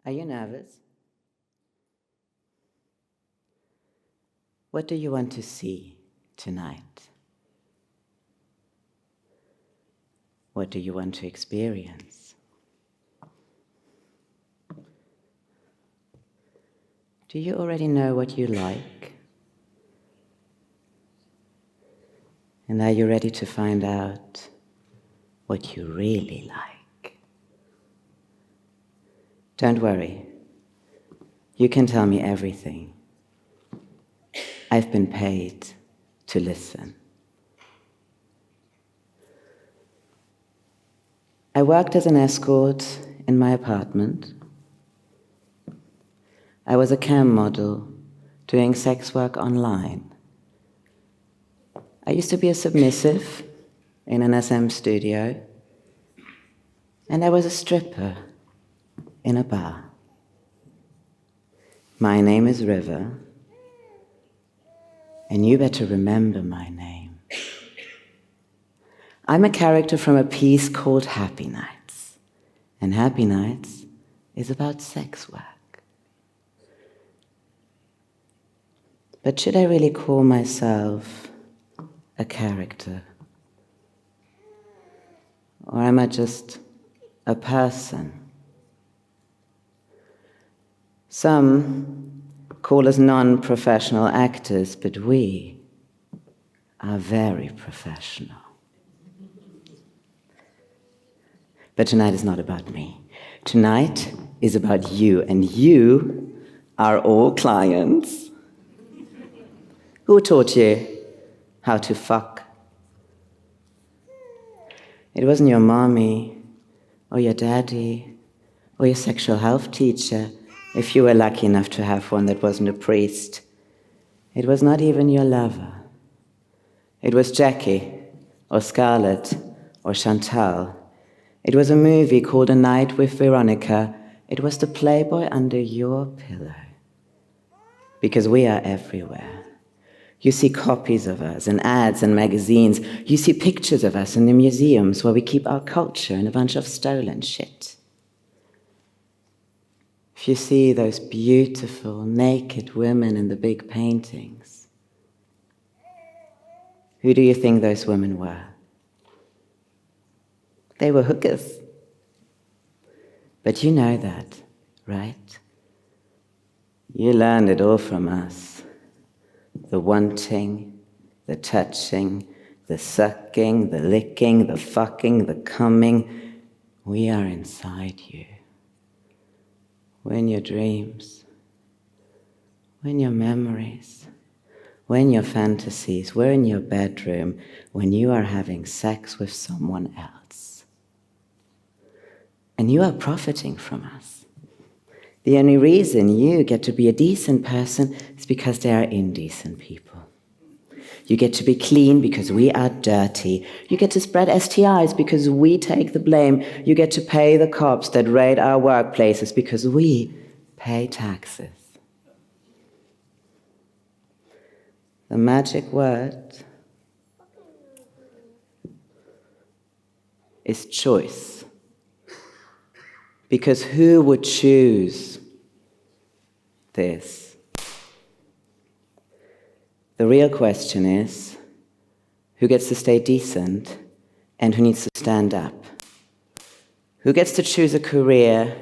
Are you nervous? What do you want to see tonight? What do you want to experience? Do you already know what you like? And are you ready to find out what you really like? Don't worry. You can tell me everything. I've been paid to listen. I worked as an escort in my apartment. I was a cam model doing sex work online. I used to be a submissive in an SM studio, and I was a stripper in a bar. My name is River, and you better remember my name. I'm a character from a piece called Happy Nights, and Happy Nights is about sex work. But should I really call myself a character? Or am I just a person? Some call us non-professional actors, but we are very professional. But tonight is not about me. Tonight is about you, and you are all clients. Who taught you how to fuck? It wasn't your mommy, or your daddy, or your sexual health teacher, if you were lucky enough to have one that wasn't a priest. It was not even your lover. It was Jackie, or Scarlett, or Chantal. It was a movie called A Night with Veronica. It was the Playboy under your pillow. Because we are everywhere. You see copies of us in ads and magazines. You see pictures of us in the museums where we keep our culture and a bunch of stolen shit. If you see those beautiful, naked women in the big paintings, who do you think those women were? They were hookers. But you know that, right? You learned it all from us. The wanting, the touching, the sucking, the licking, the fucking, the coming. We are inside you. We're in your dreams. We're in your memories. We're in your fantasies. We're in your bedroom when you are having sex with someone else. And you are profiting from us. The only reason you get to be a decent person is because they are indecent people. You get to be clean because we are dirty. You get to spread STIs because we take the blame. You get to pay the cops that raid our workplaces because we pay taxes. The magic word is choice. Because who would choose this? The real question is, who gets to stay decent and who needs to stand up? Who gets to choose a career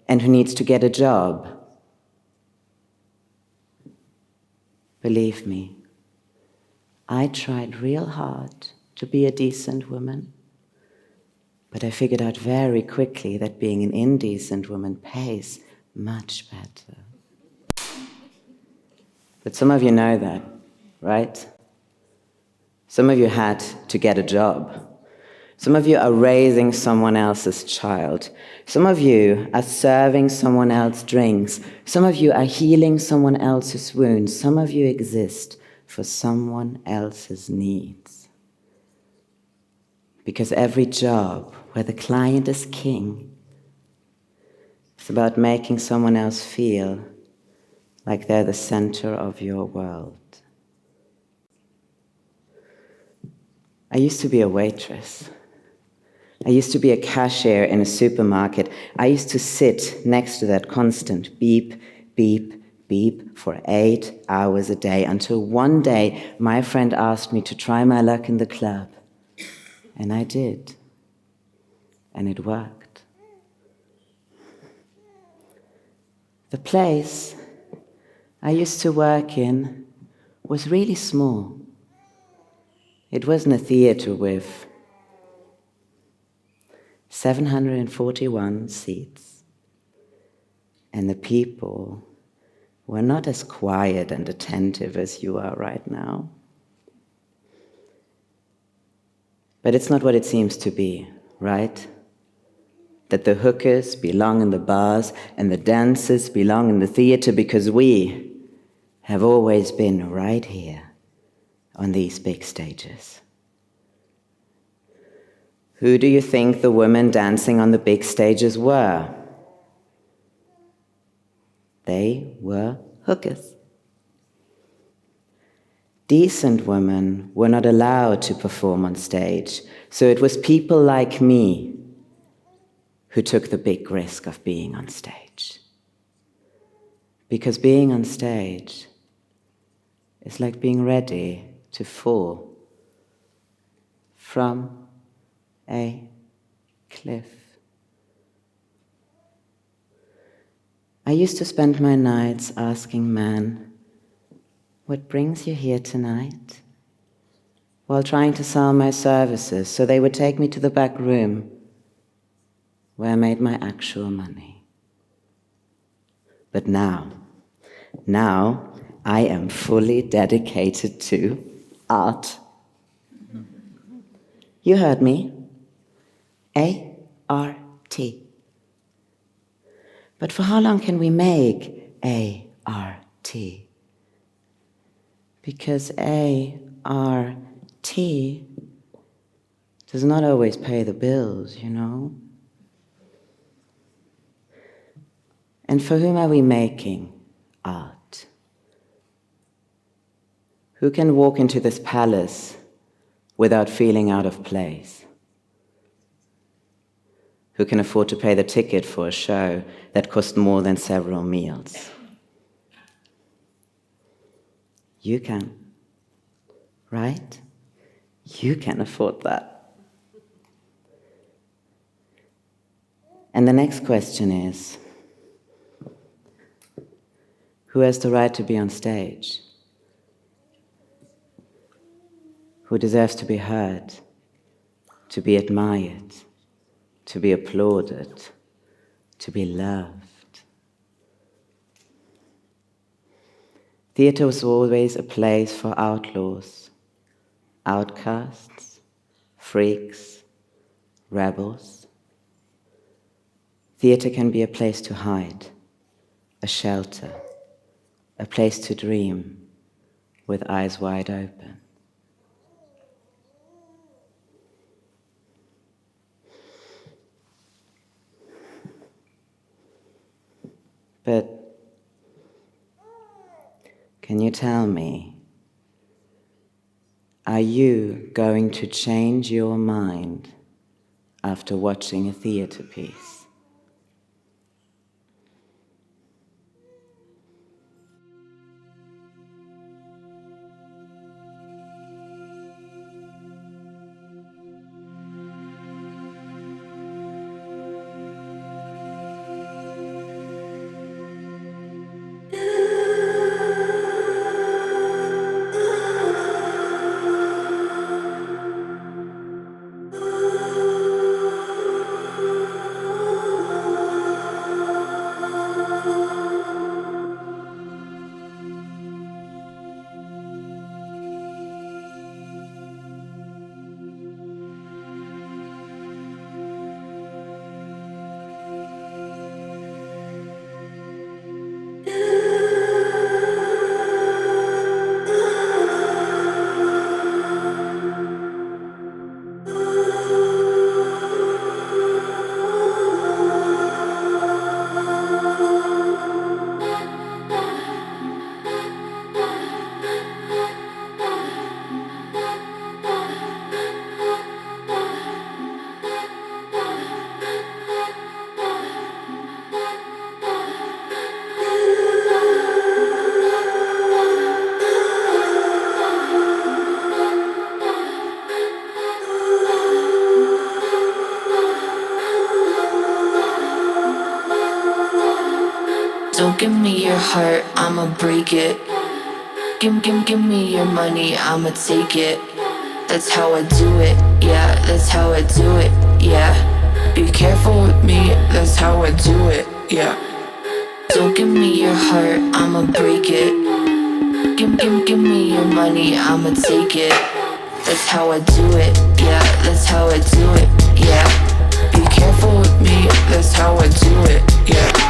and who needs to get a job? Believe me, I tried real hard to be a decent woman. But I figured out very quickly that being an indecent woman pays much better. But some of you know that, right? Some of you had to get a job. Some of you are raising someone else's child. Some of you are serving someone else's drinks. Some of you are healing someone else's wounds. Some of you exist for someone else's needs. Because every job where the client is king is about making someone else feel like they're the center of your world. I used to be a waitress. I used to be a cashier in a supermarket. I used to sit next to that constant beep, beep, beep for 8 hours a day until one day my friend asked me to try my luck in the club. And I did. And it worked. The place I used to work in was really small. It wasn't a theater with 741 seats. And the people were not as quiet and attentive as you are right now. But it's not what it seems to be, right? That the hookers belong in the bars and the dancers belong in the theater because we have always been right here on these big stages. Who do you think the women dancing on the big stages were? They were hookers. Decent women were not allowed to perform on stage, so it was people like me who took the big risk of being on stage. Because being on stage is like being ready to fall from a cliff. I used to spend my nights asking men, "What brings you here tonight?" while trying to sell my services, so they would take me to the back room where I made my actual money. But now I am fully dedicated to art. You heard me. A-R-T. But for how long can we make A-R-T? Because A-R-T does not always pay the bills, you know? And for whom are we making art? Who can walk into this palace without feeling out of place? Who can afford to pay the ticket for a show that cost more than several meals? You can, right? You can afford that. And the next question is, who has the right to be on stage? Who deserves to be heard, to be admired, to be applauded, to be loved? Theater was always a place for outlaws, outcasts, freaks, rebels. Theater can be a place to hide, a shelter, a place to dream with eyes wide open. But can you tell me, are you going to change your mind after watching a theater piece? Don't give me your heart, I'ma break it. Give me your money, I'ma take it. That's how I do it, yeah, that's how I do it, yeah. Be careful with me, that's how I do it, yeah. Don't give me your heart, I'ma break it. Give me your money, I'ma take it. That's how I do it, yeah, that's how I do it, yeah. Be careful with me, that's how I do it, yeah.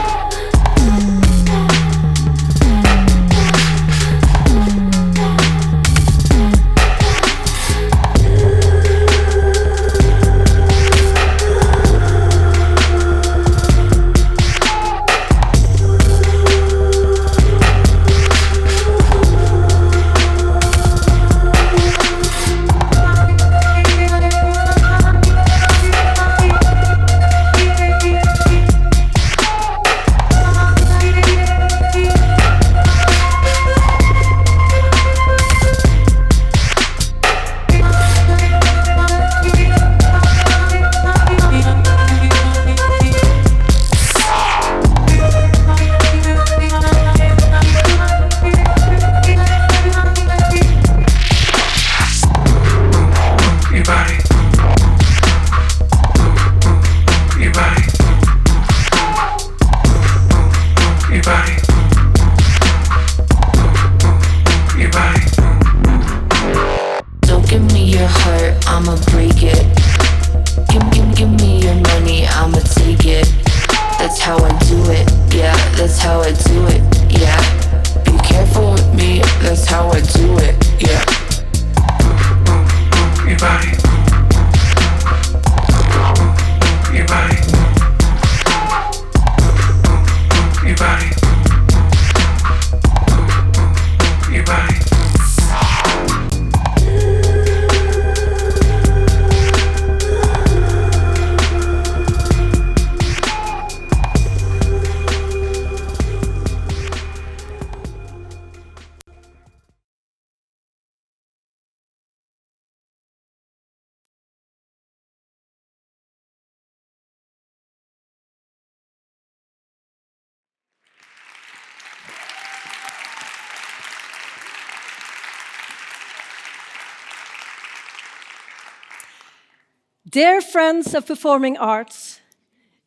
Dear friends of performing arts,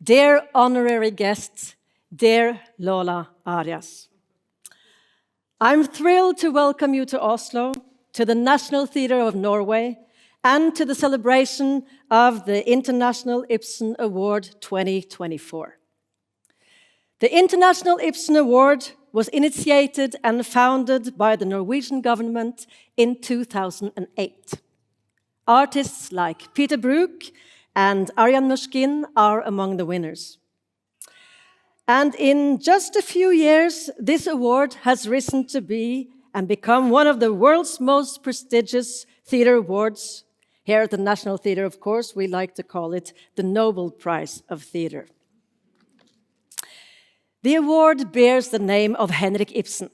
dear honorary guests, dear Lola Arias. I'm thrilled to welcome you to Oslo, to the National Theatre of Norway, and to the celebration of the International Ibsen Award 2024. The International Ibsen Award was initiated and founded by the Norwegian government in 2008. Artists like Peter Brook and Arjan Mushkin are among the winners. And in just a few years, this award has risen to be and become one of the world's most prestigious theatre awards. Here at the National Theatre, of course, we like to call it the Nobel Prize of Theatre. The award bears the name of Henrik Ibsen,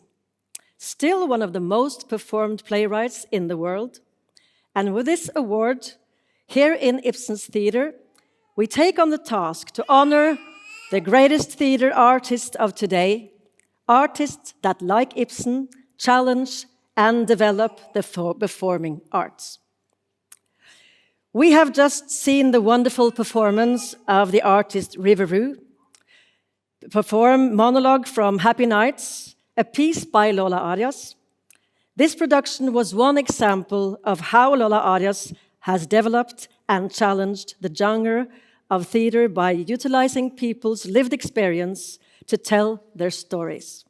still one of the most performed playwrights in the world. And with this award, here in Ibsen's Theatre, we take on the task to honor the greatest theatre artists of today, artists that, like Ibsen, challenge and develop the performing arts. We have just seen the wonderful performance of the artist Roux perform monologue from Happy Nights, a piece by Lola Arias. This production was one example of how Lola Arias has developed and challenged the genre of theatre by utilizing people's lived experience to tell their stories.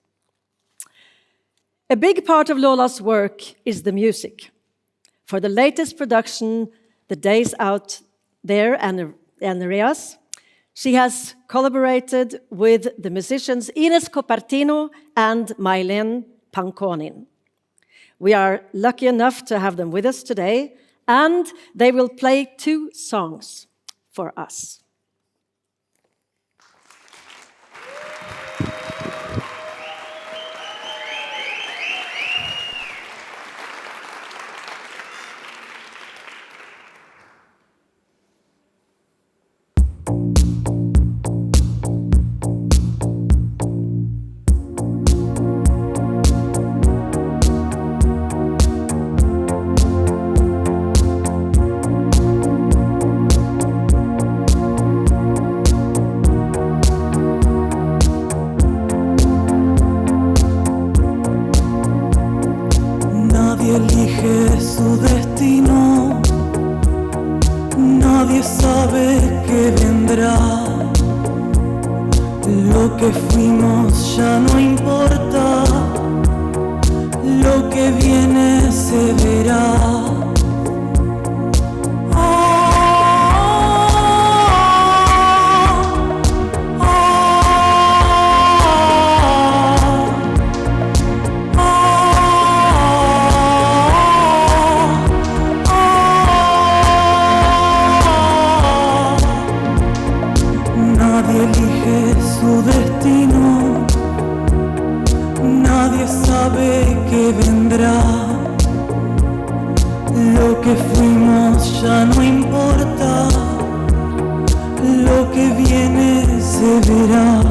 A big part of Lola's work is the music. For the latest production, The Days Out There and Arias, she has collaborated with the musicians Ines Copertino and Mailen Pankonin. We are lucky enough to have them with us today, and they will play 2 songs for us. ya no importa, lo que viene se verá. Nadie elige su destino, nadie sabe qué vendrá. Lo que fuimos ya no importa, lo que viene se verá.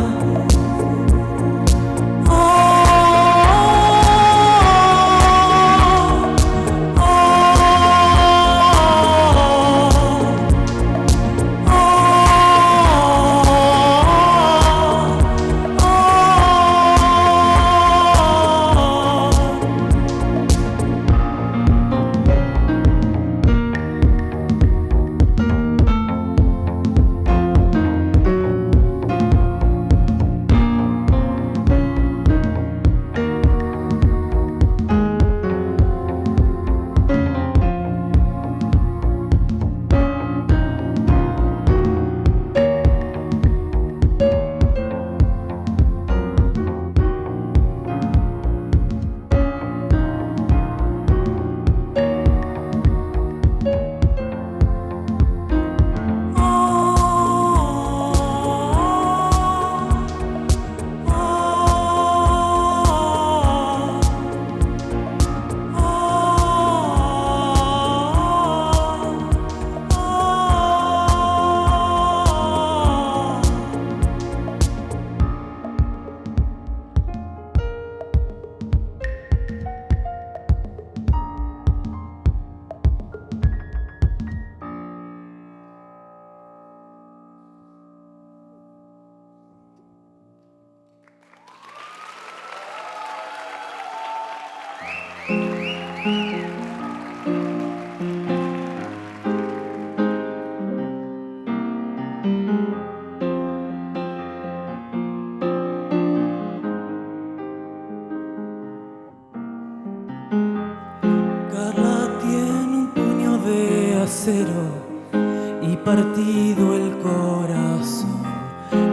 Y partido el corazón,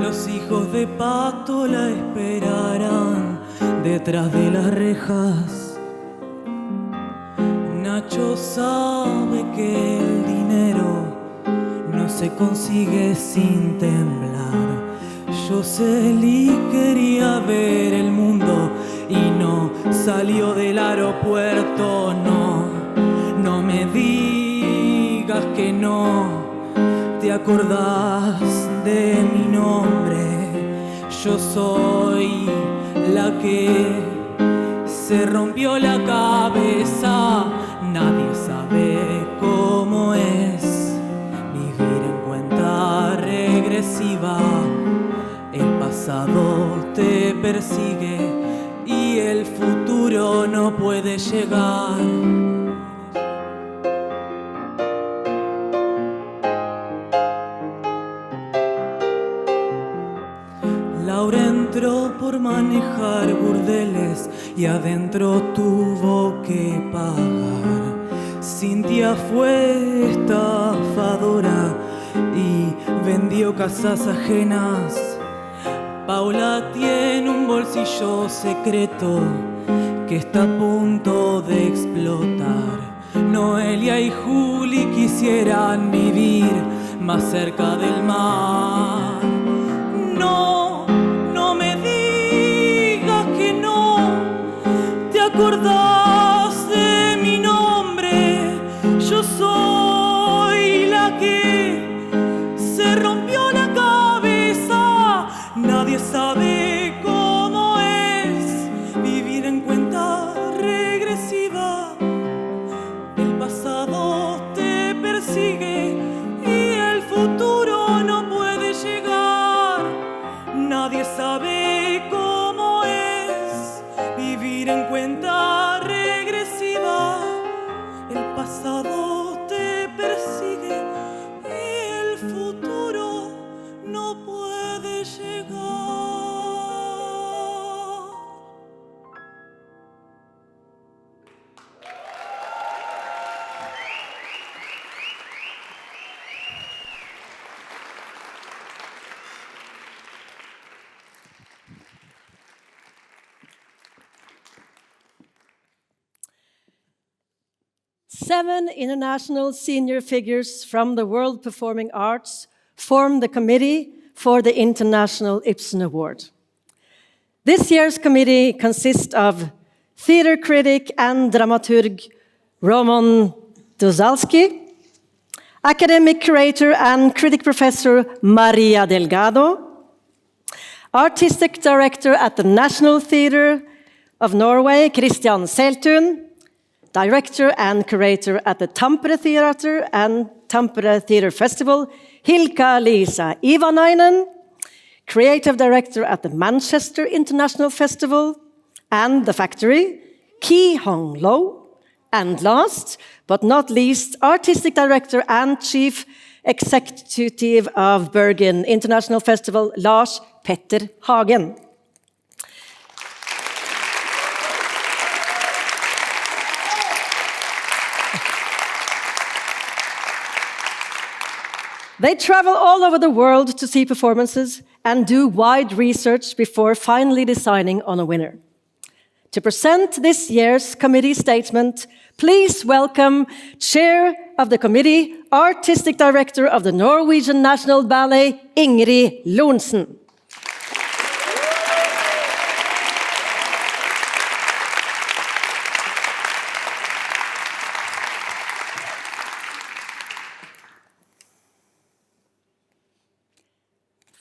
los hijos de Pato la esperarán detrás de las rejas. Nacho sabe que el dinero no se consigue sin temblar. Yoseli quería ver el mundo y no salió del aeropuerto. No me digas que no te acordás de mi nombre. Yo soy la que se rompió la cabeza. Nadie sabe cómo es vivir en cuenta regresiva. El pasado te persigue y el futuro no puede llegar. Laura entró por manejar burdeles y adentro tuvo que pagar. Cintia fue estafadora y vendió casas ajenas. Paula tiene un bolsillo secreto que está a punto de explotar. Noelia y Juli quisieran vivir más cerca del mar. No me digas que no te acordás de mi nombre. Yo soy la que se rompió la cabeza. Nadie sabe cómo es vivir en cuenta regresiva. El pasado te persigue y el futuro no puede llegar. Nadie sabe cómo es vivir en cuenta regresiva. El pasado te persigue y 7 international senior figures from the world performing arts form the committee for the International Ibsen Award. This year's committee consists of theater critic and dramaturg Roman Dolzhanskiy, academic curator and critic professor Maria Delgado, artistic director at the National Theatre of Norway, Kristian Seltun, director and curator at the Tampere Theatre and Tampere Theatre Festival, Hilkka-Liisa Iivanainen, creative director at the Manchester International Festival and the Factory, Ki Hong Lo, and last but not least, artistic director and chief executive of Bergen International Festival, Lars Petter Hagen. They travel all over the world to see performances and do wide research before finally deciding on a winner. To present this year's committee statement, please welcome Chair of the Committee, Artistic Director of the Norwegian National Ballet, Ingrid Lorentzen.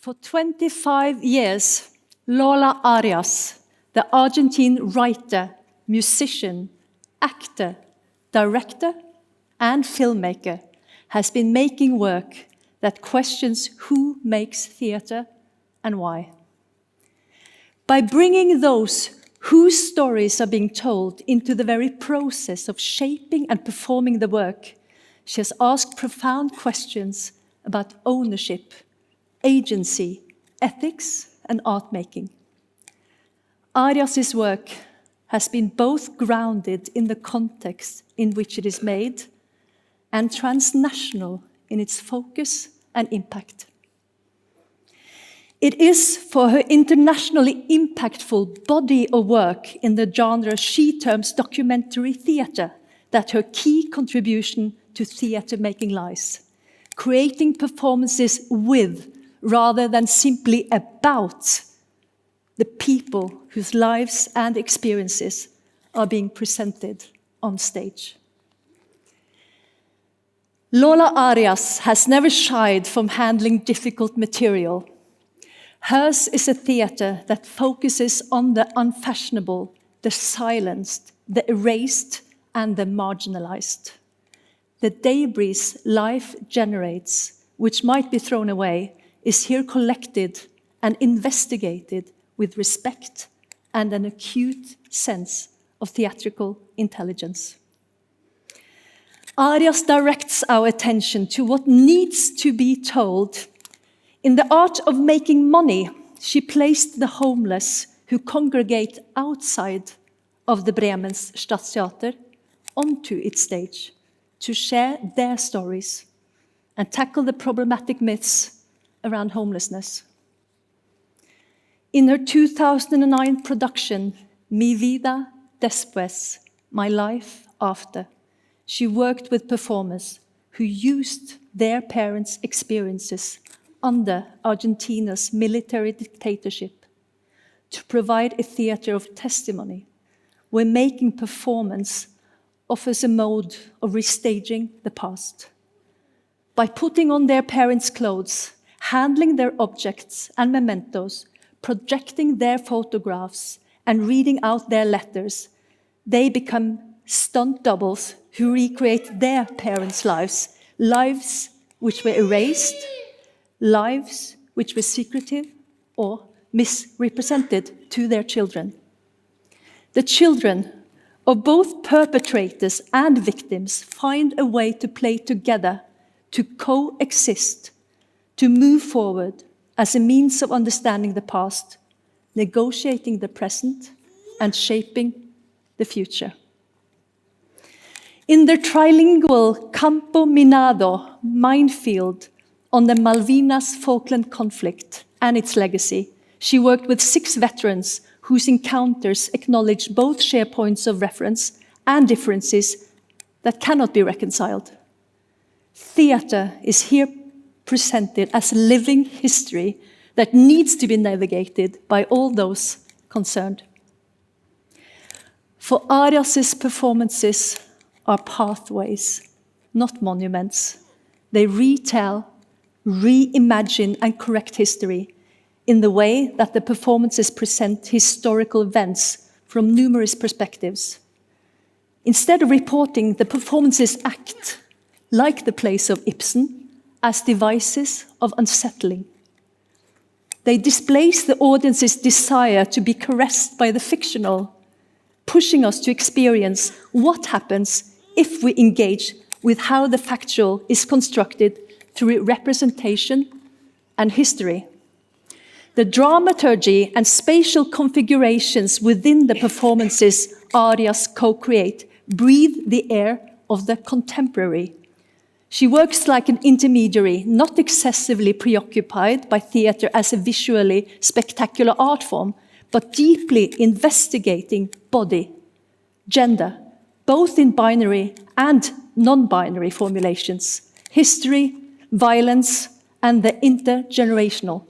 For 25 years, Lola Arias, the Argentine writer, musician, actor, director, and filmmaker, has been making work that questions who makes theatre and why. By bringing those whose stories are being told into the very process of shaping and performing the work, she has asked profound questions about ownership, agency, ethics, and art making. Arias' work has been both grounded in the context in which it is made and transnational in its focus and impact. It is for her internationally impactful body of work in the genre she terms documentary theatre that her key contribution to theatre making lies, creating performances with rather than simply about the people whose lives and experiences are being presented on stage. Lola Arias has never shied from handling difficult material. Hers is a theatre that focuses on the unfashionable, the silenced, the erased, and the marginalized. The debris life generates, which might be thrown away, is here collected and investigated with respect and an acute sense of theatrical intelligence. Arias directs our attention to what needs to be told. In the art of making money, she placed the homeless who congregate outside of the Bremen's Stadttheater onto its stage to share their stories and tackle the problematic myths around homelessness. In her 2009 production, Mi Vida Después, My Life After, she worked with performers who used their parents' experiences under Argentina's military dictatorship to provide a theater of testimony, where making performance offers a mode of restaging the past. By putting on their parents' clothes, handling their objects and mementos, projecting their photographs, and reading out their letters, they become stunt doubles who recreate their parents' lives, lives which were erased, lives which were secretive or misrepresented to their children. The children of both perpetrators and victims find a way to play together, to coexist, to move forward as a means of understanding the past, negotiating the present, and shaping the future. In their trilingual Campo Minado minefield on the Malvinas Falkland conflict and its legacy, she worked with 6 veterans whose encounters acknowledge both shared points of reference and differences that cannot be reconciled. Theatre is here presented as living history that needs to be navigated by all those concerned. For Arias' performances are pathways, not monuments. They retell, reimagine, and correct history in the way that the performances present historical events from numerous perspectives. Instead of reporting, the performances act, like the plays of Ibsen, as devices of unsettling. They displace the audience's desire to be caressed by the fictional, pushing us to experience what happens if we engage with how the factual is constructed through representation and history. The dramaturgy and spatial configurations within the performances Arias co-create breathe the air of the contemporary. She works like an intermediary, not excessively preoccupied by theatre as a visually spectacular art form, but deeply investigating body, gender, both in binary and non-binary formulations, history, violence, and the intergenerational.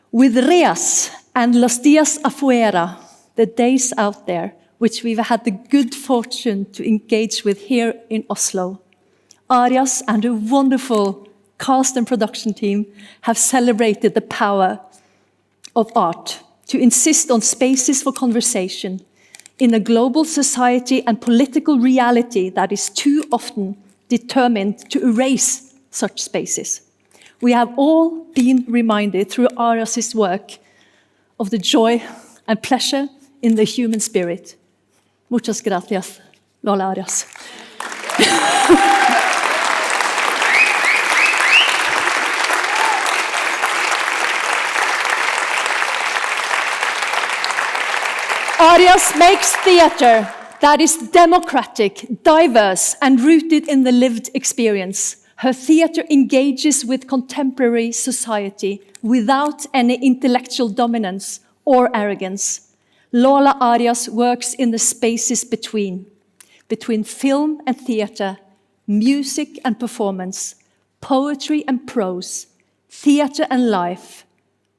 With Reas and Los Días Afuera, the days out there, which we've had the good fortune to engage with here in Oslo, Arias and a wonderful cast and production team have celebrated the power of art to insist on spaces for conversation in a global society and political reality that is too often determined to erase such spaces. We have all been reminded through Arias' work of the joy and pleasure in the human spirit. Muchas gracias, Lola Arias. Arias makes theatre that is democratic, diverse, and rooted in the lived experience. Her theatre engages with contemporary society without any intellectual dominance or arrogance. Lola Arias works in the spaces between film and theatre, music and performance, poetry and prose, theatre and life,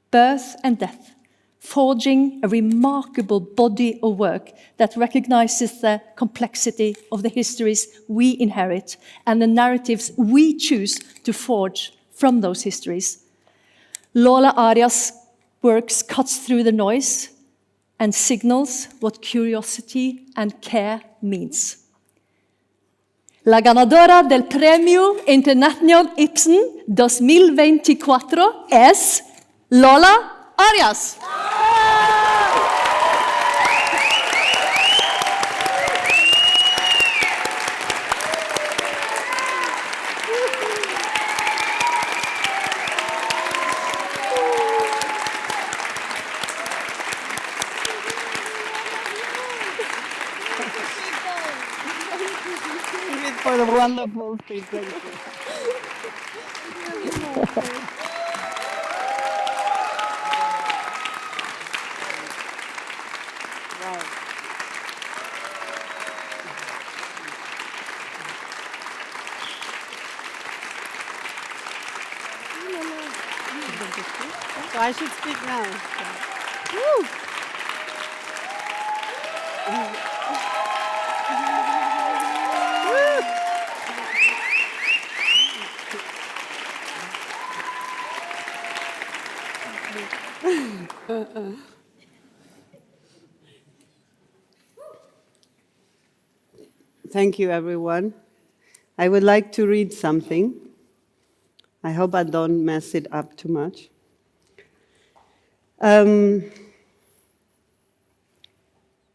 birth and death, forging a remarkable body of work that recognizes the complexity of the histories we inherit and the narratives we choose to forge from those histories. Lola Arias' works cuts through the noise and signals what curiosity and care means. La ganadora del Premio International Ibsen 2024 es Lola Arias. For the wonderful speech. So I should speak now. Woo! Thank you, everyone. I would like to read something. I hope I don't mess it up too much.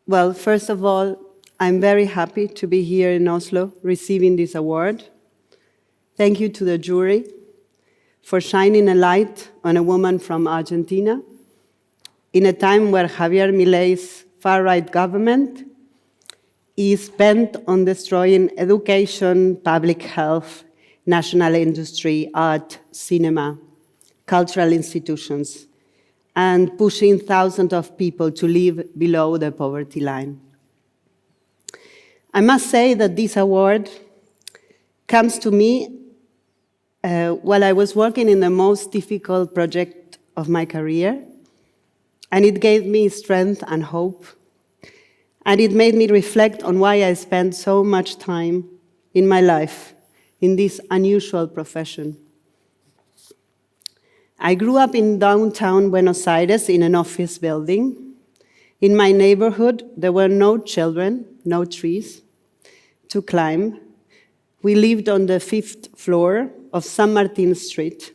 Well, first of all, I'm very happy to be here in Oslo receiving this award. Thank you to the jury for shining a light on a woman from Argentina in a time where Javier Milei's far-right government is bent on destroying education, public health, national industry, art, cinema, cultural institutions, and pushing thousands of people to live below the poverty line. I must say that this award comes to me while I was working in the most difficult project of my career, and it gave me strength and hope, and it made me reflect on why I spent so much time in my life in this unusual profession. I grew up in downtown Buenos Aires in an office building. In my neighborhood, there were no children, no trees to climb. We lived on the 5th floor of San Martin Street.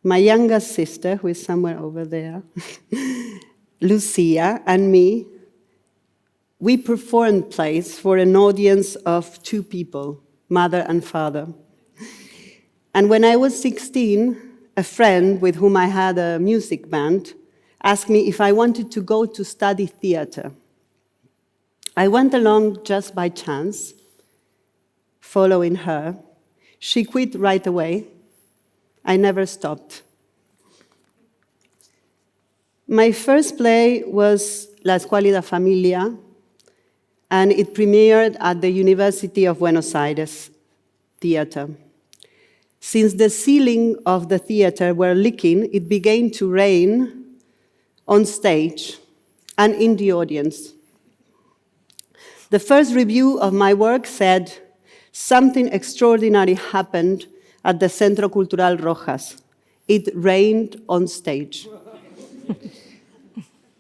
My youngest sister, who is somewhere over there, Lucia, and me, we performed plays for an audience of 2 people, mother and father. And when I was 16, a friend with whom I had a music band asked me if I wanted to go to study theater. I went along just by chance, following her. She quit right away. I never stopped. My first play was La Escuálida Familia, and it premiered at the University of Buenos Aires Theater. Since the ceiling of the theater were leaking, it began to rain on stage and in the audience. The first review of my work said, "Something extraordinary happened at the Centro Cultural Rojas. It rained on stage."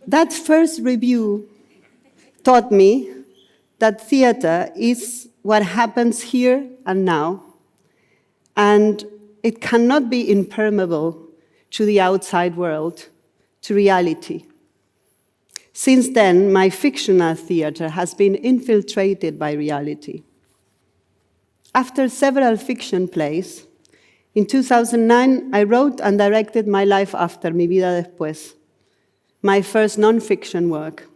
That first review taught me that theater is what happens here and now, and it cannot be impermeable to the outside world, to reality. Since then, my fictional theater has been infiltrated by reality. After several fiction plays, in 2009, I wrote and directed My Life After, Mi Vida Después, my first non-fiction work,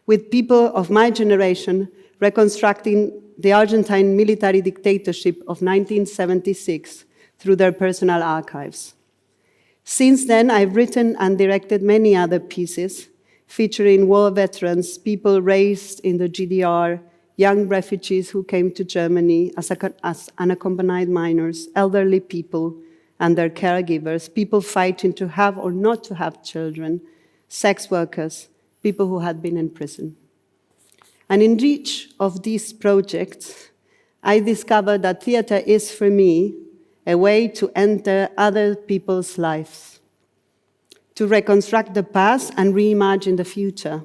with people of my generation reconstructing the Argentine military dictatorship of 1976 through their personal archives. Since then, I've written and directed many other pieces featuring war veterans, people raised in the GDR, young refugees who came to Germany as unaccompanied minors, elderly people and their caregivers, people fighting to have or not to have children, sex workers, people who had been in prison. And in each of these projects, I discovered that theater is, for me, a way to enter other people's lives, to reconstruct the past and reimagine the future,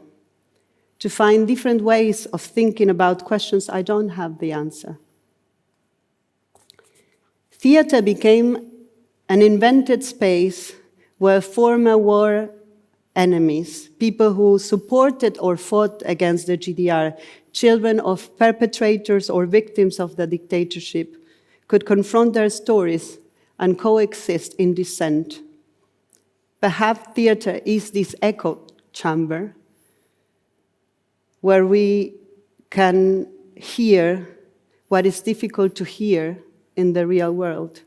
to find different ways of thinking about questions I don't have the answer. Theater became an invented space where former war enemies, people who supported or fought against the GDR, children of perpetrators or victims of the dictatorship, could confront their stories and coexist in dissent. Perhaps theater is this echo chamber where we can hear what is difficult to hear in the real world.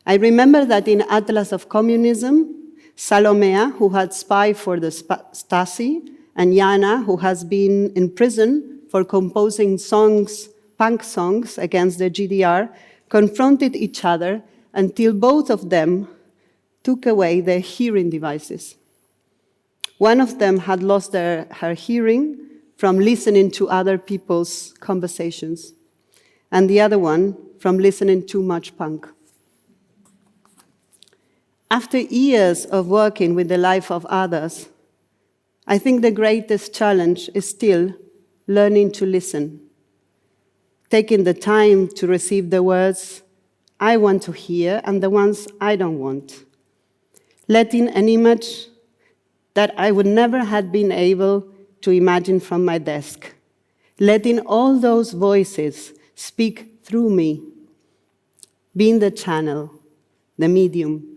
I remember that in Atlas of Communism, Salomea, who had spied for the Stasi, and Jana, who has been in prison for composing songs, punk songs against the GDR, confronted each other until both of them took away their hearing devices. One of them had lost her hearing from listening to other people's conversations, and the other one from listening too much punk. After years of working with the life of others, I think the greatest challenge is still learning to listen, taking the time to receive the words I want to hear and the ones I don't want, letting an image that I would never have been able to imagine from my desk, letting all those voices speak through me, being the channel, the medium.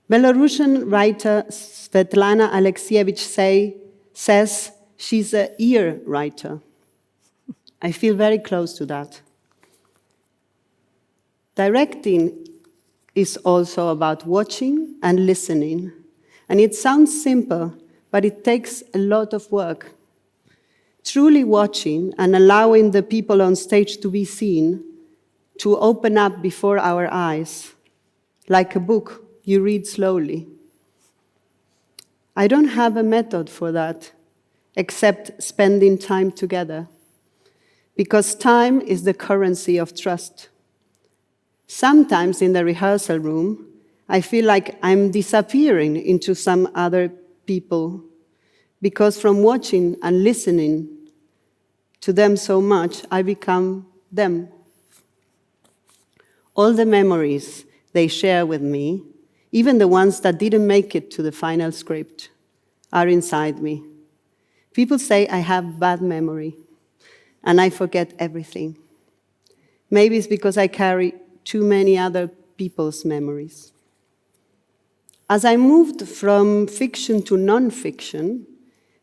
Belarusian writer Svetlana Alexievich says she's an ear writer. I feel very close to that. Directing is also about watching and listening. And it sounds simple, but it takes a lot of work truly watching and allowing the people on stage to be seen, to open up before our eyes, like a book you read slowly. I don't have a method for that, except spending time together, because time is the currency of trust. Sometimes in the rehearsal room, I feel like I'm disappearing into some other people, because from watching and listening to them so much, I become them. All the memories they share with me, even the ones that didn't make it to the final script, are inside me. People say I have bad memory, and I forget everything. Maybe it's because I carry too many other people's memories. As I moved from fiction to non-fiction,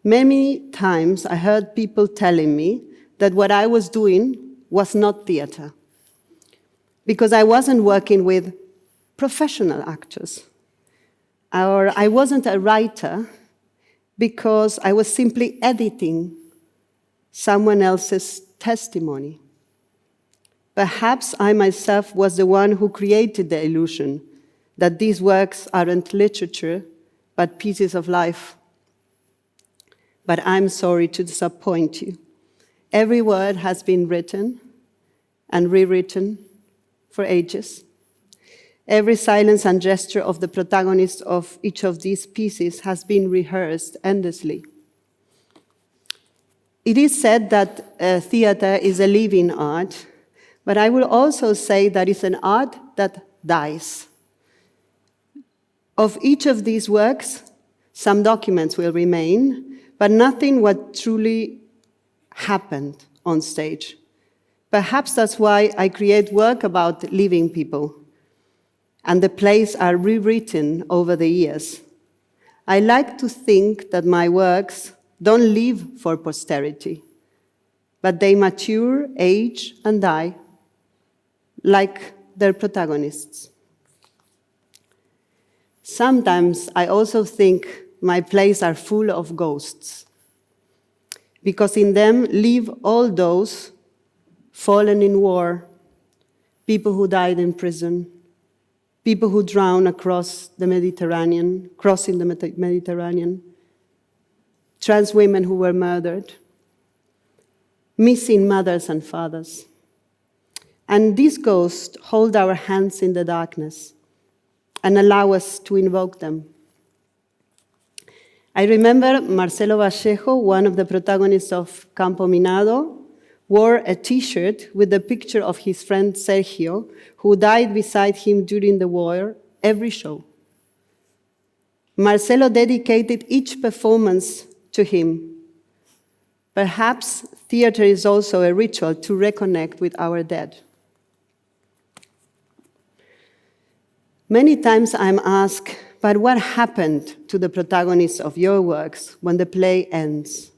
many times I heard people telling me that what I was doing was not theater, because I wasn't working with professional actors, or I wasn't a writer because I was simply editing someone else's testimony. Perhaps I myself was the one who created the illusion that these works aren't literature, but pieces of life. But I'm sorry to disappoint you. Every word has been written and rewritten for ages. Every silence and gesture of the protagonist of each of these pieces has been rehearsed endlessly. It is said that theater is a living art, but I will also say that it's an art that dies. Of each of these works, some documents will remain, but nothing what truly happened on stage. Perhaps that's why I create work about living people, and the plays are rewritten over the years. I like to think that my works don't live for posterity, but they mature, age, and die, like their protagonists. Sometimes I also think my plays are full of ghosts, because in them live all those fallen in war, people who died in prison, people who drowned across the Mediterranean, crossing the Mediterranean, trans women who were murdered, missing mothers and fathers. And these ghosts hold our hands in the darkness and allow us to invoke them. I remember Marcelo Vallejo, one of the protagonists of Campo Minado, wore a t-shirt with the picture of his friend Sergio, who died beside him during the war, every show. Marcelo dedicated each performance to him. Perhaps theater is also a ritual to reconnect with our dead. Many times I'm asked, but what happened to the protagonists of your works when the play ends?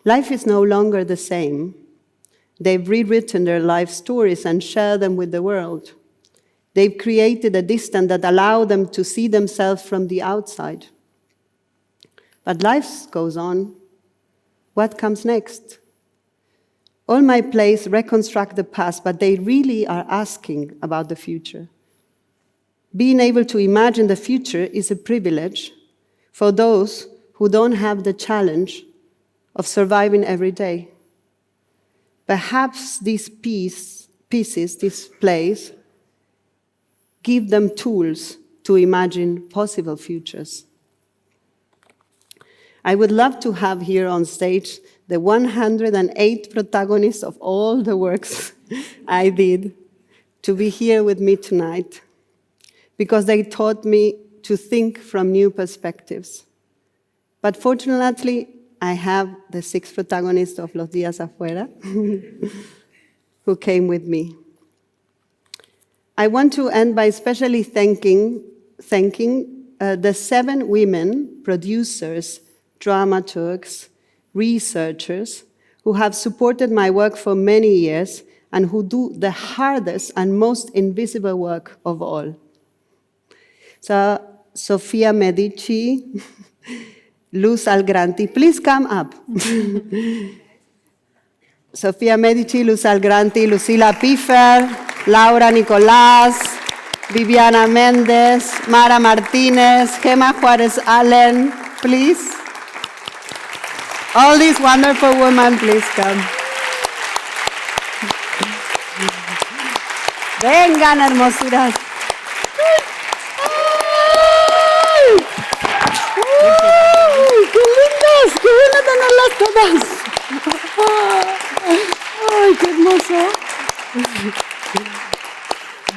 Life is no longer the same. They've rewritten their life stories and shared them with the world. They've created a distance that allows them to see themselves from the outside. But life goes on. What comes next? All my plays reconstruct the past, but they really are asking about the future. Being able to imagine the future is a privilege for those who don't have the challenge of surviving every day. Perhaps these pieces, these plays, give them tools to imagine possible futures. I would love to have here on stage the 108 protagonists of all the works I did to be here with me tonight, because they taught me to think from new perspectives. But fortunately, I have the 6 protagonists of Los Días Afuera who came with me. I want to end by especially thanking the 7 women producers, dramaturgs, researchers who have supported my work for many years and who do the hardest and most invisible work of all. So, Sofia Medici, Luz Algranti, please come up. Sofia Medici, Luz Algranti, Lucila Piffer, Laura Nicolás, Viviana Méndez, Mara Martinez, Gemma Juárez Allen, please. All these wonderful women, please come. Vengan, hermosuras. ¡Qué lindas! ¡Qué bueno tenerlas todas! ¡Ay, qué hermoso!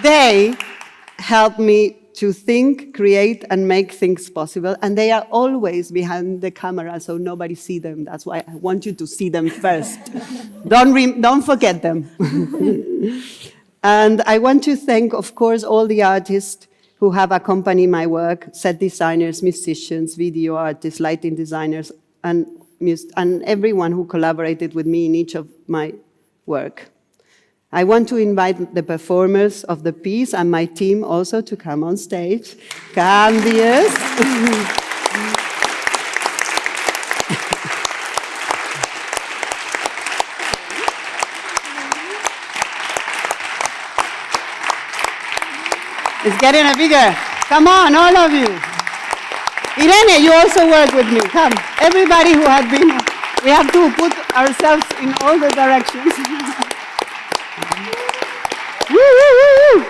They help me to think, create, and make things possible. And they are always behind the camera, so nobody sees them. That's why I want you to see them first. Don't forget them. And I want to thank, of course, all the artists who have accompanied my work, set designers, musicians, video artists, lighting designers, and everyone who collaborated with me in each of my work. I want to invite the performers of the piece and my team also to come on stage. Come, dears. It's getting a bigger. Come on, all of you. Irene, you also work with me. Come. Everybody who had been, we have to put ourselves in all the directions. Woo, woo, woo, woo.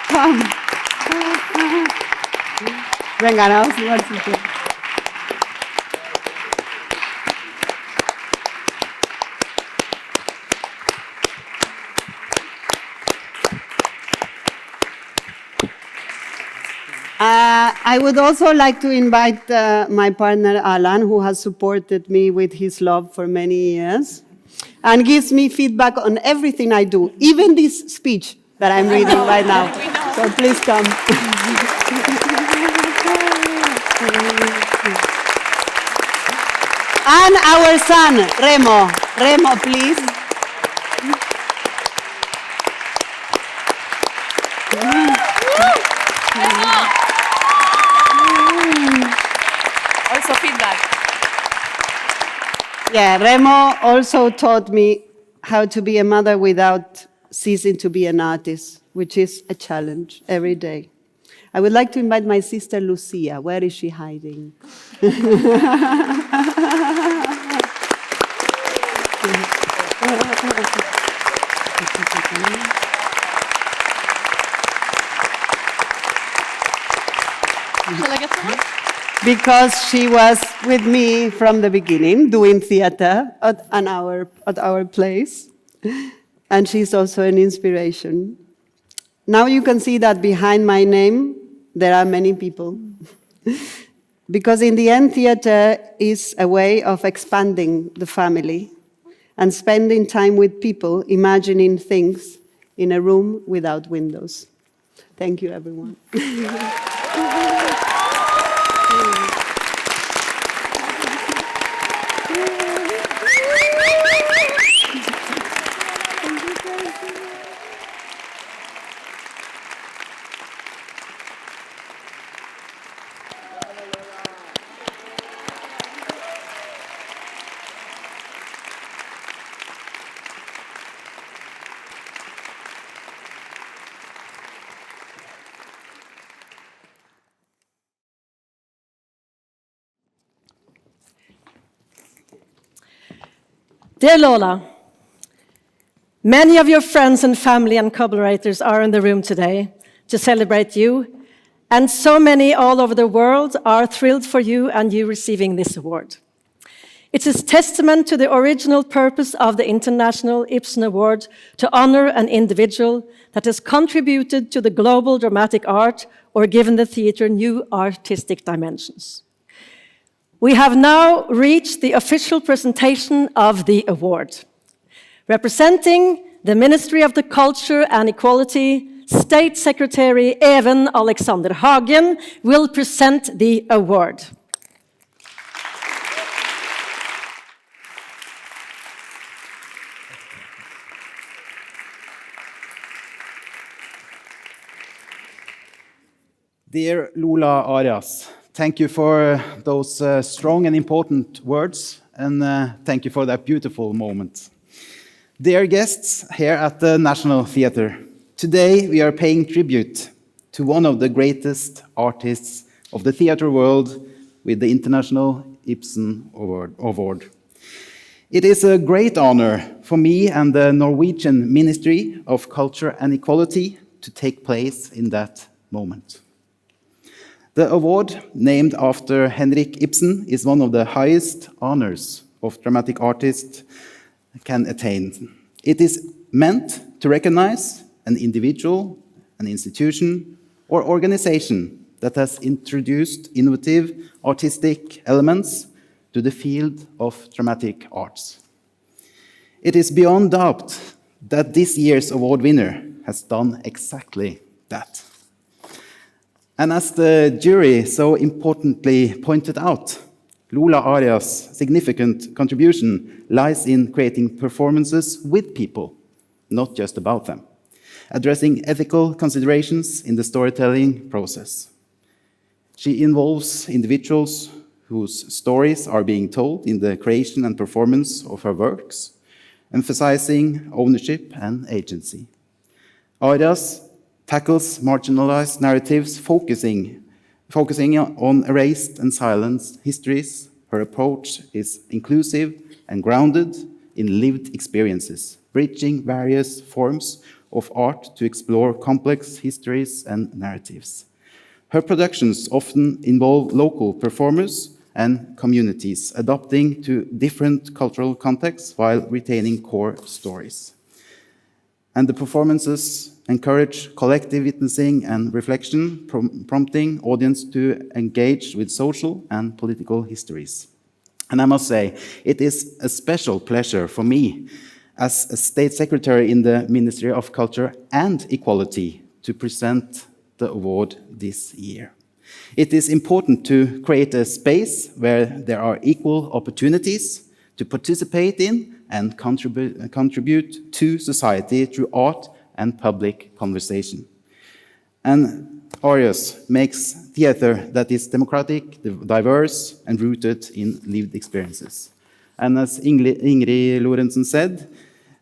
Come. Venga, now, see what's it. I would also like to invite my partner Alan, who has supported me with his love for many years and gives me feedback on everything I do, even this speech that I'm reading right now. So please come. And our son, Remo. Remo, please. Also feedback. Yeah, Remo also taught me how to be a mother without ceasing to be an artist, which is a challenge every day. I would like to invite my sister Lucia. Where is she hiding? Shall I get someone? Because she was with me from the beginning, doing theater at our place. And she's also an inspiration. Now you can see that behind my name, there are many people. Because in the end, theater is a way of expanding the family and spending time with people, imagining things in a room without windows. Thank you, everyone. Dear Lola, many of your friends and family and collaborators are in the room today to celebrate you, and so many all over the world are thrilled for you and you receiving this award. It is testament to the original purpose of the International Ibsen Award to honor an individual that has contributed to the global dramatic art or given the theater new artistic dimensions. We have now reached the official presentation of the award. Representing the Ministry of the Culture and Equality, State Secretary Even Aleksander Hagen will present the award. Dear Lola Arias, Thank you for those strong and important words, and thank you for that beautiful moment. Dear guests here at the Nationaltheatret, today we are paying tribute to one of the greatest artists of the theatre world with the International Ibsen Award. It is a great honor for me and the Norwegian Ministry of Culture and Equality to take place in that moment. The award, named after Henrik Ibsen, is one of the highest honors of dramatic artists can attain. It is meant to recognize an individual, an institution, or organization that has introduced innovative artistic elements to the field of dramatic arts. It is beyond doubt that this year's award winner has done exactly that. And as the jury so importantly pointed out, Lola Arias' significant contribution lies in creating performances with people, not just about them, addressing ethical considerations in the storytelling process. She involves individuals whose stories are being told in the creation and performance of her works, emphasizing ownership and agency. Arias tackles marginalized narratives, focusing on erased and silenced histories. Her approach is inclusive and grounded in lived experiences, bridging various forms of art to explore complex histories and narratives. Her productions often involve local performers and communities, adapting to different cultural contexts while retaining core stories. And the performances encourage collective witnessing and reflection, prompting audience to engage with social and political histories. And I must say, it is a special pleasure for me as a State Secretary in the Ministry of Culture and Equality to present the award this year. It is important to create a space where there are equal opportunities to participate in and contribute to society through art and public conversation. And Arias makes theater that is democratic, diverse, and rooted in lived experiences. And as Ingrid Lorentzen said,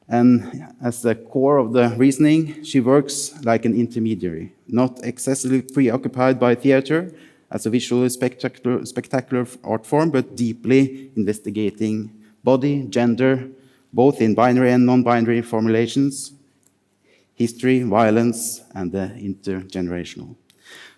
and as the core of the reasoning, she works like an intermediary, not excessively preoccupied by theater as a visually spectacular art form, but deeply investigating body, gender, both in binary and non-binary formulations, history, violence, and the intergenerational.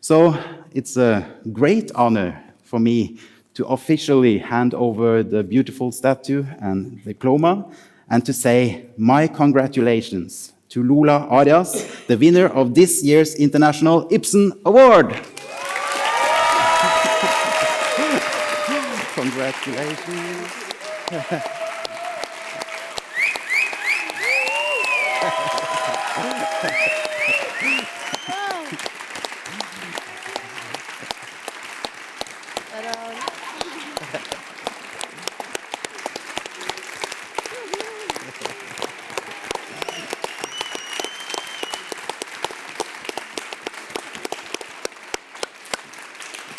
So it's a great honor for me to officially hand over the beautiful statue and diploma and to say my congratulations to Lola Arias, the winner of this year's International Ibsen Award. Congratulations.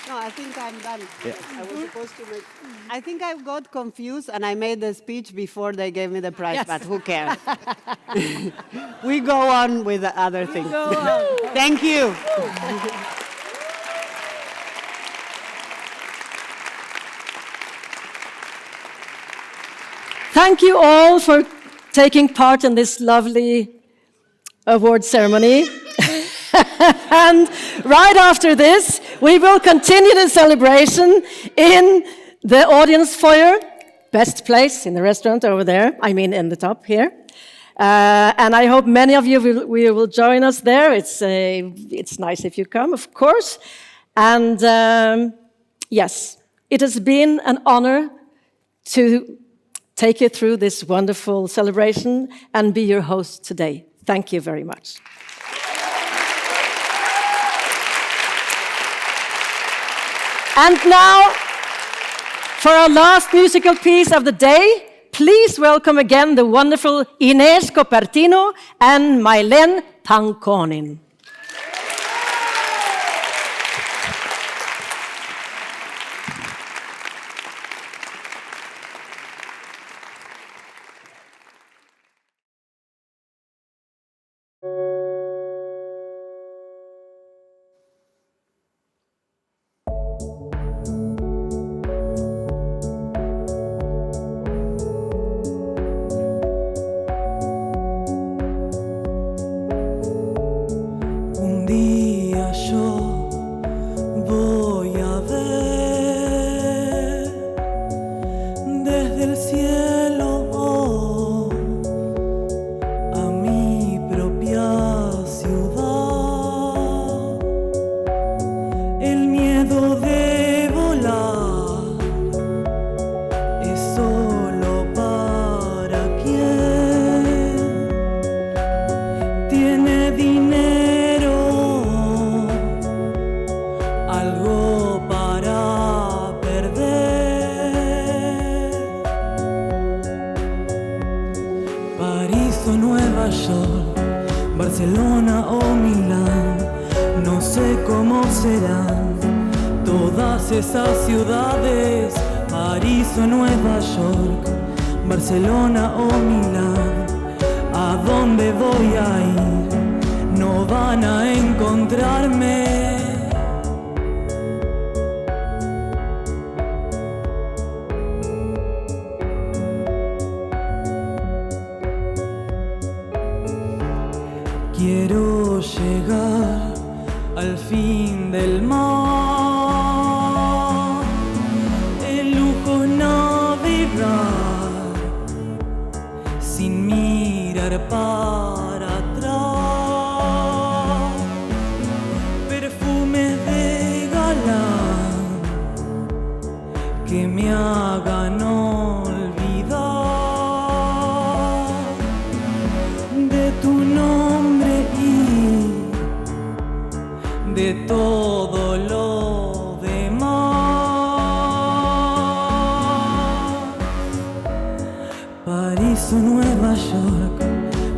I think I'm done. Yeah. I was supposed to make... I think I got confused and I made the speech before they gave me the prize, yes. But who cares? We go on with the other things. Thank you. Thank you all for taking part in this lovely award ceremony. And right after this, we will continue the celebration in the audience foyer, best place in the restaurant over there, I mean in the top here. And I hope many of you will join us there. It's nice if you come, of course. And yes, it has been an honor to take you through this wonderful celebration and be your host today. Thank you very much. And now, for our last musical piece of the day, please welcome again the wonderful Ines Copertino and Mailen Pankonin. día yo voy a ver desde el cielo a mi propia ciudad. El miedo de volar es solo para quien tiene dinero, algo para perder. París o Nueva York, Barcelona o Milán, no sé cómo serán todas esas ciudades. París o Nueva York, Barcelona o Milán, ¿a dónde voy a ir? No van a encontrarme. Quiero llegar al fin del mar, el lujo navegar sin mirar para atrás, perfumes de galán que me hagan olvidar de tu nombre y de todo lo demás. París o Nueva York,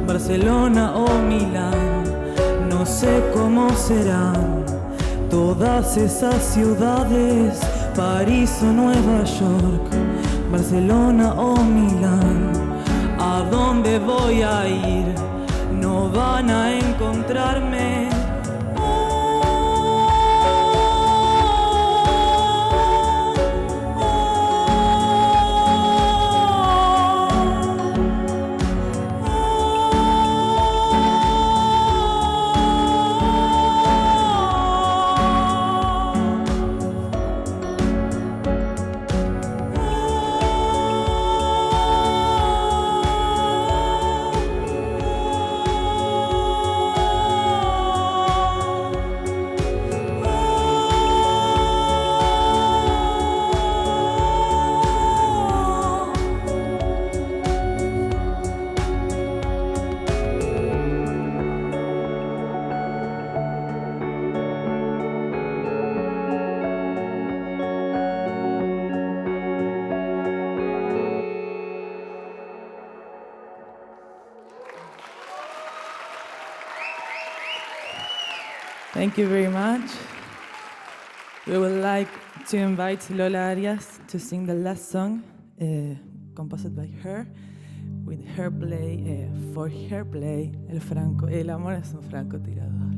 Barcelona o Milán, no sé cómo serán todas esas ciudades. París o Nueva York, Barcelona o Milán, ¿a dónde voy a ir? No van a encontrarme. Thank you very much. We would like to invite Lola Arias to sing the last song, composed by her, with her play, for her play, El amor es un francotirador.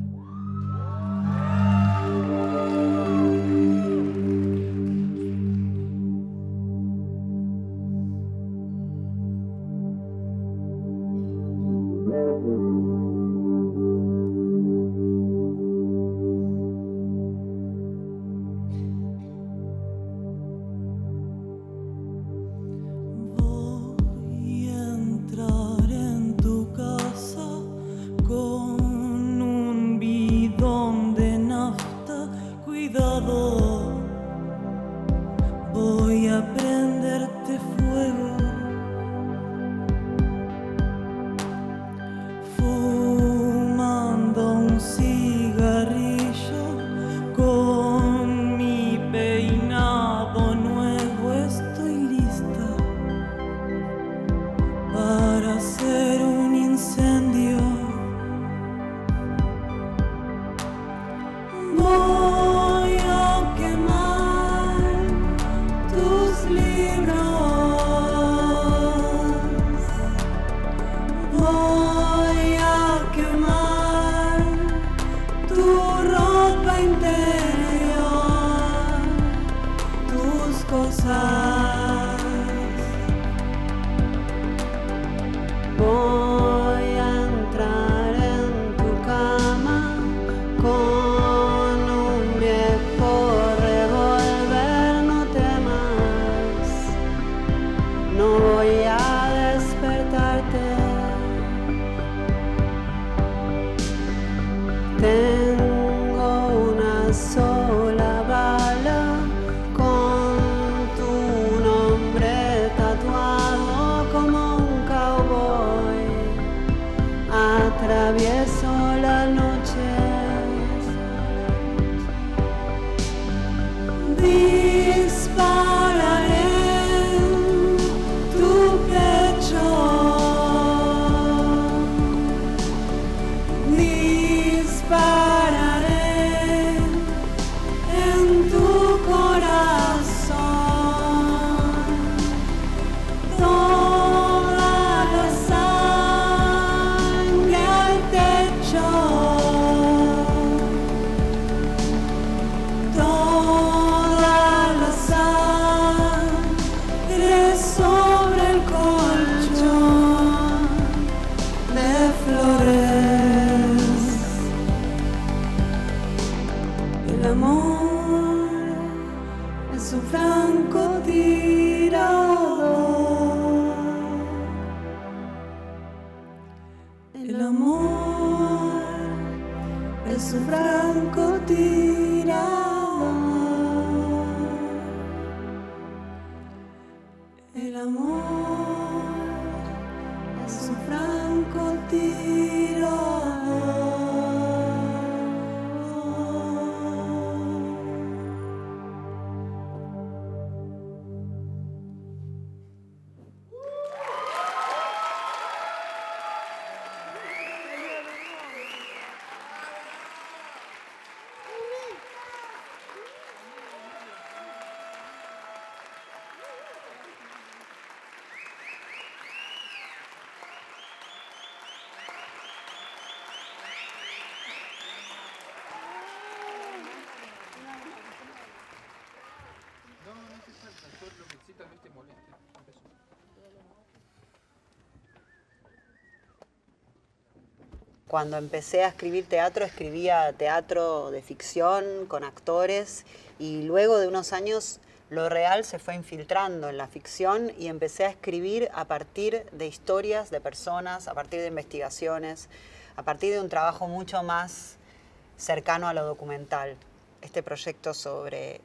Voy a prenderte fuego, fumando un cigarrillo, con mi peinado nuevo estoy lista para hacer un incendio. Voy a quemar tus libros, voy a atravieso la noche. Dispararé en tu pecho. Dispararé en tu corazón. Toda la sangre al techo. Toda la sangre sobre el colchón de flores. El amor es un francotirador. El amor es un francotirador. El amor es un Cuando empecé a escribir teatro, escribía teatro de ficción con actores y luego de unos años lo real se fue infiltrando en la ficción y empecé a escribir a partir de historias de personas, a partir de investigaciones, a partir de un trabajo mucho más cercano a lo documental. Este proyecto sobre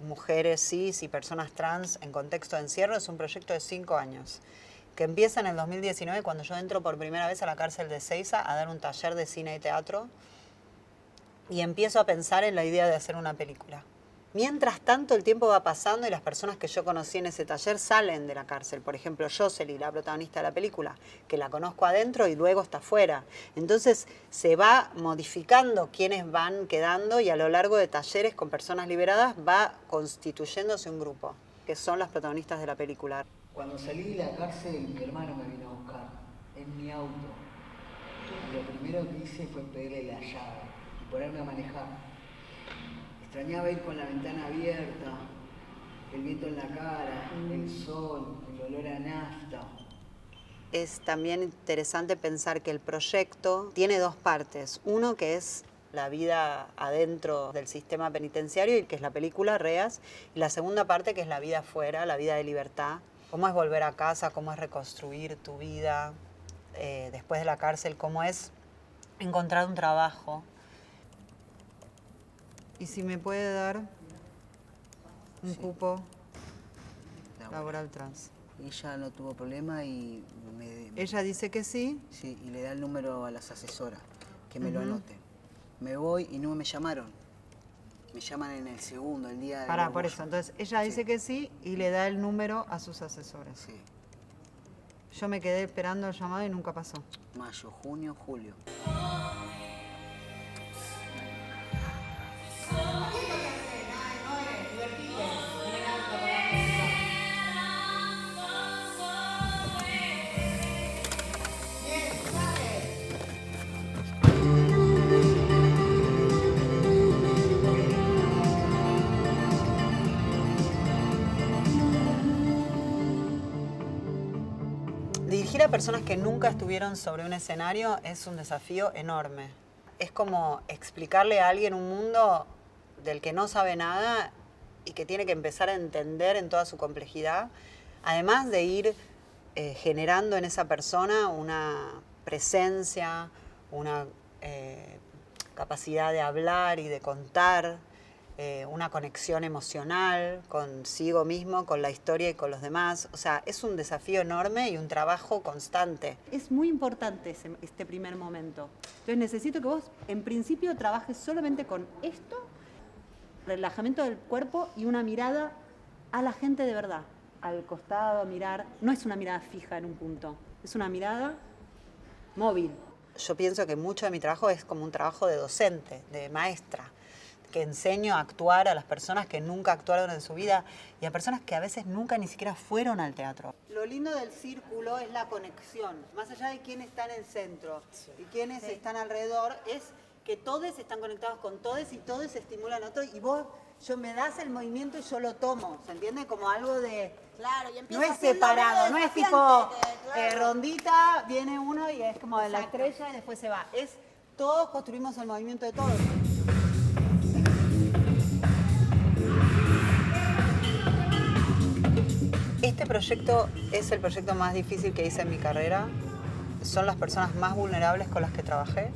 mujeres cis y personas trans en contexto de encierro es un proyecto de 5 años. Que empieza en el 2019 cuando yo entro por primera vez a la cárcel de Ezeiza a dar un taller de cine y teatro y empiezo a pensar en la idea de hacer una película. Mientras tanto el tiempo va pasando y las personas que yo conocí en ese taller salen de la cárcel. Por ejemplo, Jocelyn, la protagonista de la película, que la conozco adentro y luego está afuera. Entonces se va modificando quiénes van quedando y a lo largo de talleres con personas liberadas va constituyéndose un grupo, que son las protagonistas de la película. Cuando salí de la cárcel, mi hermano me vino a buscar en mi auto. Y lo primero que hice fue pedirle la llave y ponerme a manejar. Extrañaba ir con la ventana abierta, el viento en la cara, el sol, el olor a nafta. Es también interesante pensar que el proyecto tiene dos partes. Uno que es la vida adentro del sistema penitenciario y que es la película Reas. Y la segunda parte que es la vida afuera, la vida de libertad. Cómo es volver a casa, cómo es reconstruir tu vida después de la cárcel, cómo es encontrar un trabajo. ¿Y si me puede dar un cupo laboral trans? Ella no tuvo problema y Ella dice que sí. Sí, y le da el número a las asesoras, que me lo anote. Me voy y no me llamaron. Me llaman en el segundo, el día del Pará, orgullo. por eso. Entonces, ella dice que sí y le da el número a sus asesores. Sí. Yo me quedé esperando el llamado y nunca pasó. Mayo, junio, julio. Dirigir a personas que nunca estuvieron sobre un escenario es un desafío enorme. Es como explicarle a alguien un mundo del que no sabe nada y que tiene que empezar a entender en toda su complejidad, además de ir generando en esa persona una presencia, una capacidad de hablar y de contar, una conexión emocional consigo mismo, con la historia y con los demás. O sea, es un desafío enorme y un trabajo constante. Es muy importante este primer momento. Entonces necesito que vos, en principio, trabajes solamente con esto, relajamiento del cuerpo y una mirada a la gente de verdad. Al costado, mirar. No es una mirada fija en un punto, es una mirada móvil. Yo pienso que mucho de mi trabajo es como un trabajo de docente, de maestra, que enseño a actuar a las personas que nunca actuaron en su vida y a personas que a veces nunca ni siquiera fueron al teatro. Lo lindo del círculo es la conexión, más allá de quién está en el centro y quiénes están alrededor, es que todos están conectados con todos y todos se estimulan a otro y vos, me das el movimiento y yo lo tomo, ¿se entiende? Como algo de... Claro, y no es separado, no es tipo rondita, viene uno y es como la estrella y después se va. Es todos construimos el movimiento de todos. Este proyecto es el proyecto más difícil que hice en mi carrera. Son las personas más vulnerables con las que trabajé.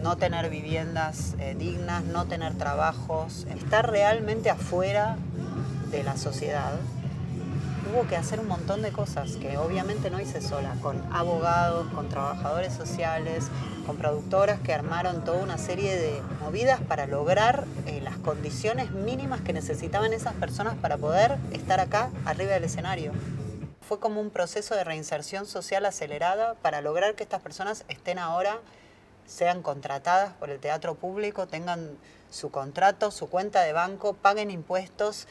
No tener viviendas dignas, no tener trabajos, estar realmente afuera de la sociedad. Hubo que hacer un montón de cosas que obviamente no hice sola, con abogados, con trabajadores sociales, con productoras que armaron toda una serie de movidas para lograr las condiciones mínimas que necesitaban esas personas para poder estar acá, arriba del escenario. Fue como un proceso de reinserción social acelerada para lograr que estas personas estén ahora, sean contratadas por el teatro público, tengan su contrato, su cuenta de banco, paguen impuestos,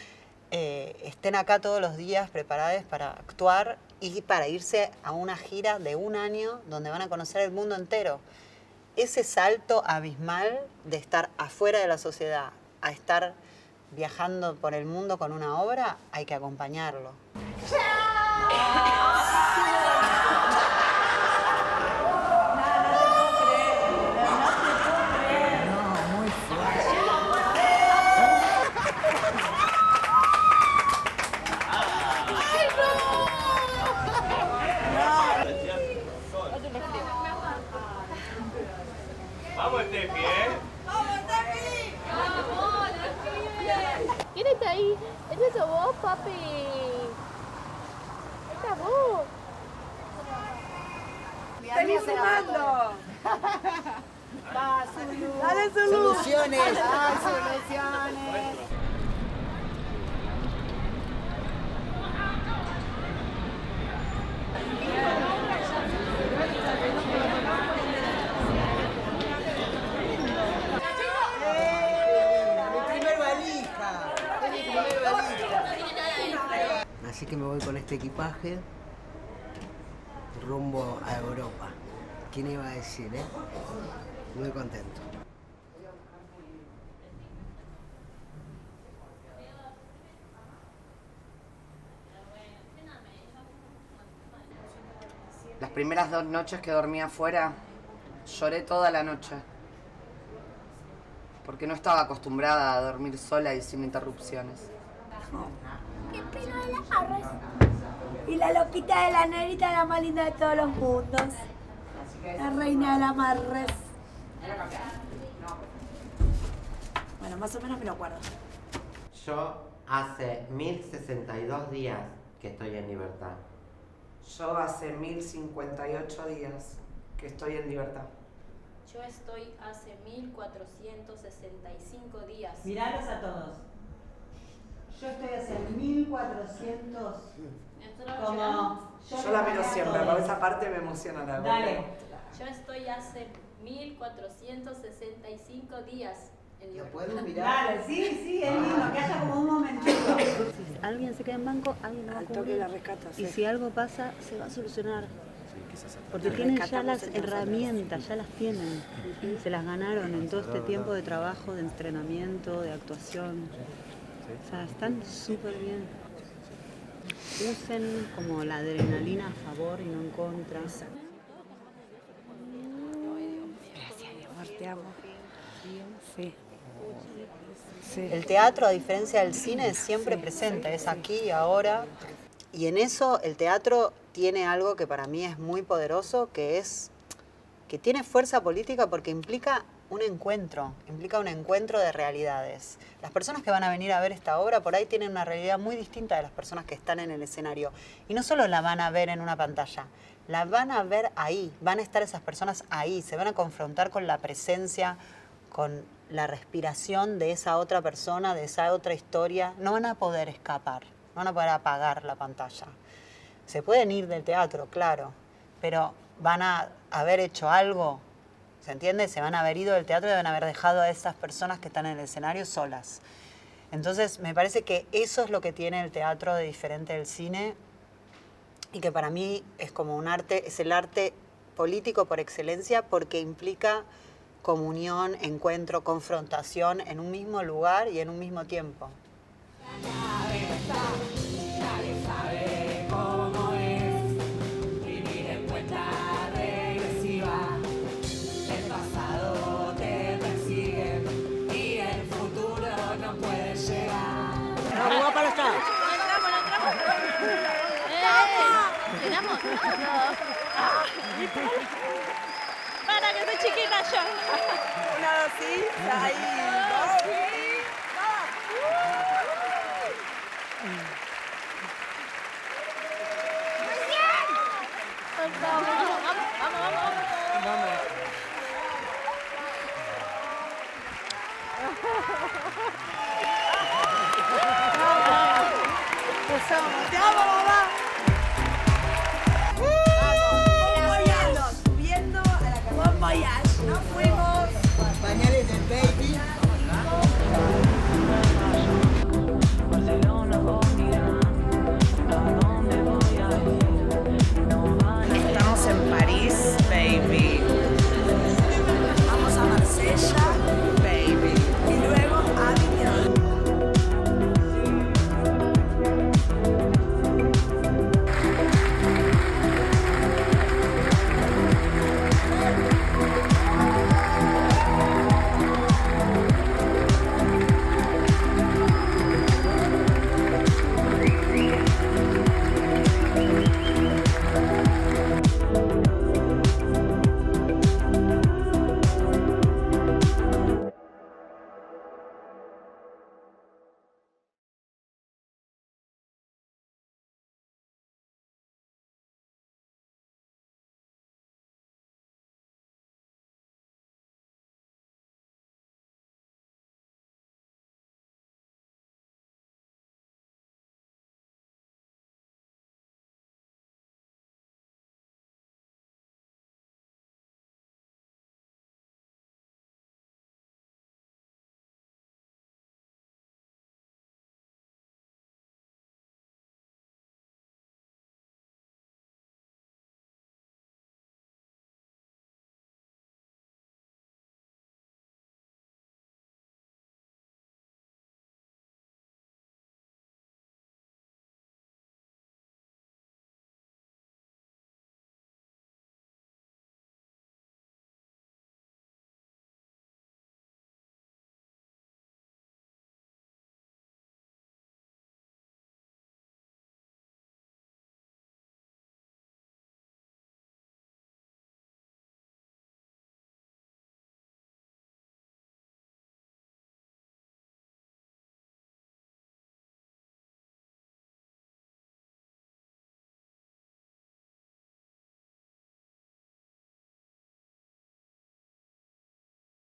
estén acá todos los días preparadas para actuar y para irse a una gira de un año donde van a conocer el mundo entero. Ese salto abismal de estar afuera de la sociedad a estar viajando por el mundo con una obra, hay que acompañarlo. ¡Vamos, Steffi, ¡Vamos, Steffi! ¿Quién está ahí? ¿Es eso vos, papi? ¿Esta vos? ¡Estoy fumando! ¡Dale soluciones! ¡Soluciones! Así que me voy con este equipaje rumbo a Europa. ¿Quién iba a decir, Muy contento. Las primeras 2 noches que dormí afuera, lloré toda la noche. Porque no estaba acostumbrada a dormir sola y sin interrupciones. ¡Qué pena de las arras! Y la loquita de la negrita, la más linda de todos los mundos. La reina de las marres. Bueno, más o menos me lo acuerdo. Yo hace 1062 días que estoy en libertad. Yo hace 1058 días que estoy en libertad. Yo estoy hace 1465 días. Miralos a todos. Yo estoy hace 1400. Yo la miro siempre, pero esa parte me emociona la verdad. Dale. Yo estoy hace 1465 días en ¿Lo libertad. puedo mirar? Dale, sí, es lindo, que haya como un momentito. Si alguien se queda en banco, alguien lo va a cubrir. la rescata, Y si algo pasa, se va a solucionar. Porque tienen ya las herramientas, ya las tienen. Se las ganaron en todo este tiempo de trabajo, de entrenamiento, de actuación. O sea, están súper bien. Usen como la adrenalina a favor y no en contra. Gracias, mi amor, te amo. Sí. El teatro, a diferencia del cine, es siempre presente, es aquí y ahora. Y en eso el teatro tiene algo que para mí es muy poderoso, que es que tiene fuerza política porque implica un encuentro, implica un encuentro de realidades. Las personas que van a venir a ver esta obra por ahí tienen una realidad muy distinta de las personas que están en el escenario. Y no solo la van a ver en una pantalla, la van a ver ahí, van a estar esas personas ahí, se van a confrontar con la presencia, con la respiración de esa otra persona, de esa otra historia. No van a poder escapar, no van a poder apagar la pantalla. Se pueden ir del teatro, claro, pero van a haber hecho algo. ¿Se entiende? Se van a haber ido del teatro y van a haber dejado a esas personas que están en el escenario solas. Entonces, me parece que eso es lo que tiene el teatro de diferente del cine y que para mí es como un arte, es el arte político por excelencia porque implica comunión, encuentro, confrontación en un mismo lugar y en un mismo tiempo. Nadie sabe cómo es vivir en cuenta regresiva. El pasado te persigue y el futuro no puede llegar. ¡Vamos para acá! ¡Llenamos! ¡Para que soy chiquita yo! Una dosita ahí. ¡Te amo!